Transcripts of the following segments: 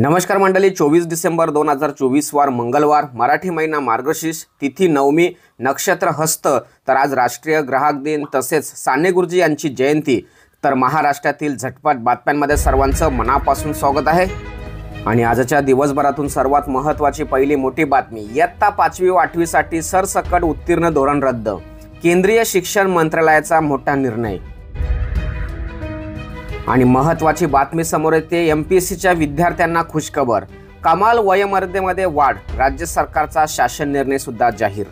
नमस्कार मंडळी, 24 डिसेंबर 2024 वार मंगळवार, मराठी महिना मार्गशीर्ष, तिथी नवमी, नक्षत्र हस्त। तर आज राष्ट्रीय ग्राहक दिन तसेच साने गुरुजी यांची जयंती। तर महाराष्ट्रातील झटपट बातम्यांमध्ये सर्वांचं मनापासून स्वागत आहे। आणि आजच्या दिवसभरातून सर्वात महत्त्वाची पहिली मोठी बातमी, इयत्ता 5वी व 8वी साठी सरसकट उत्तीर्ण धोरण रद्द। केंद्रीय शिक्षण मंत्रालयाचा मोठा निर्णय। आणि महत्त्वाची बातमी समोर येते, एमपीएससीच्या विद्यार्थ्यांना खुशखबर, कमाल वयोमर्यादेमध्ये वाढ, राज्य सरकारचा शासन निर्णय सुद्धा जाहीर।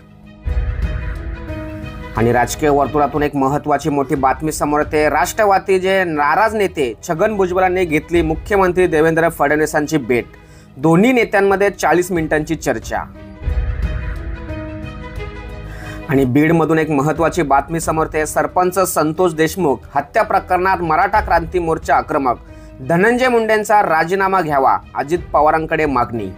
आणि राजकीय वर्तुळातून एक महत्त्वाची मोठी बातमी समोर येते, राष्ट्रवादीचे नाराज नेते छगन भुजबळांनी घेतली मुख्यमंत्री देवेंद्र फडणवीसांची भेट, दोन्ही नेत्यांमध्ये 40 मिनिटांची चर्चा। आणि बीडमधून एक महत्त्वाची बातमी समोर येते, सरपंच संतोष देशमुख हत्या प्रकरणात मराठा क्रांती मोर्चा आक्रमक, धनंजय मुंडेंचा राजीनामा घ्यावा, अजित पवारांकडे मागणी।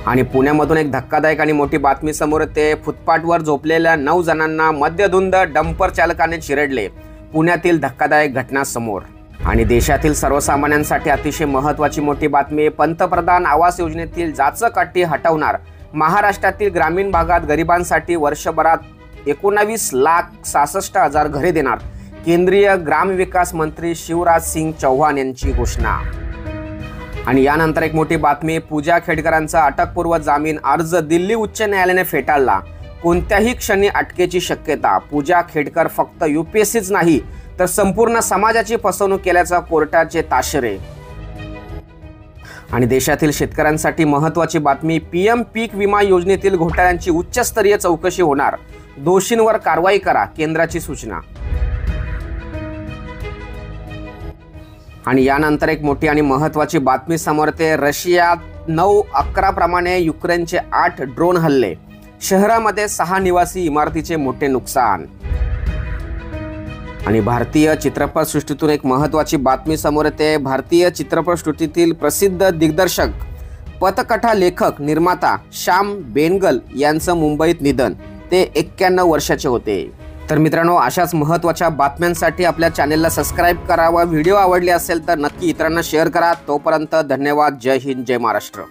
आणि पुण्यामधून एक धक्कादायक आणि मोठी बातमी समोर येते, फुटपाथवर झोपलेल्या 9 जणांना मद्यधुंद डंपर चालकाने चिरडले, पुण्यातील धक्कादायक घटना समोर। आणि देशातील सर्वसामान्यांसाठी अतिशय महत्त्वाची मोठी बातमी, पंतप्रधान आवास योजनेतील जाचक अटी हटवणार, महाराष्ट्रातील ग्रामीण भागात गरिबांसाठी वर्षभरात 19,66,000 घरे देणार, केंद्रीय ग्रामविकास मंत्री शिवराज सिंग चौहान यांची घोषणा। आणि यानंतर एक मोठी बातमी, पूजा खेडकरांचा अटकपूर्व जामीन अर्ज दिल्ली उच्च न्यायालयाने फेटाळला, कोणत्याही क्षणी अटकेची शक्यता, पूजा खेडकर फक्त यूपीएससीच नाही तर संपूर्ण समाजाची फसवणूक केल्याचा कोर्टाचे ताशेरे। आणि देशातील शेतकऱ्यांसाठी महत्त्वाची बातमी, पीएम पीक विमा योजनेतील घोटाळ्यांची उच्चस्तरीय चौकशी होणार, दोषींवर कारवाई करा, केंद्राची सूचना। आणि यानंतर एक मोठी आणि महत्त्वाची बातमी समोर येते, रशियात 9/11 प्रमाणे युक्रेनचे 8 ड्रोन हल्ले, शहरामध्ये 6 निवासी इमारतीचे मोठे नुकसान। आणि भारतीय चित्रपटसृष्टीतून एक महत्त्वाची बातमी समोर येते, भारतीय चित्रपटसृष्टीतील प्रसिद्ध दिग्दर्शक, पटकथा लेखक, निर्माता श्याम बेनेगल यांचं मुंबईत निधन, ते 91 वर्षाचे होते। तर मित्रांनो, अशाच महत्त्वाच्या बातम्यांसाठी आपल्या चॅनेलला सबस्क्राईब करा व व्हिडिओ आवडले असेल तर नक्की इतरांना शेअर करा। तोपर्यंत धन्यवाद। जय हिंद, जय महाराष्ट्र।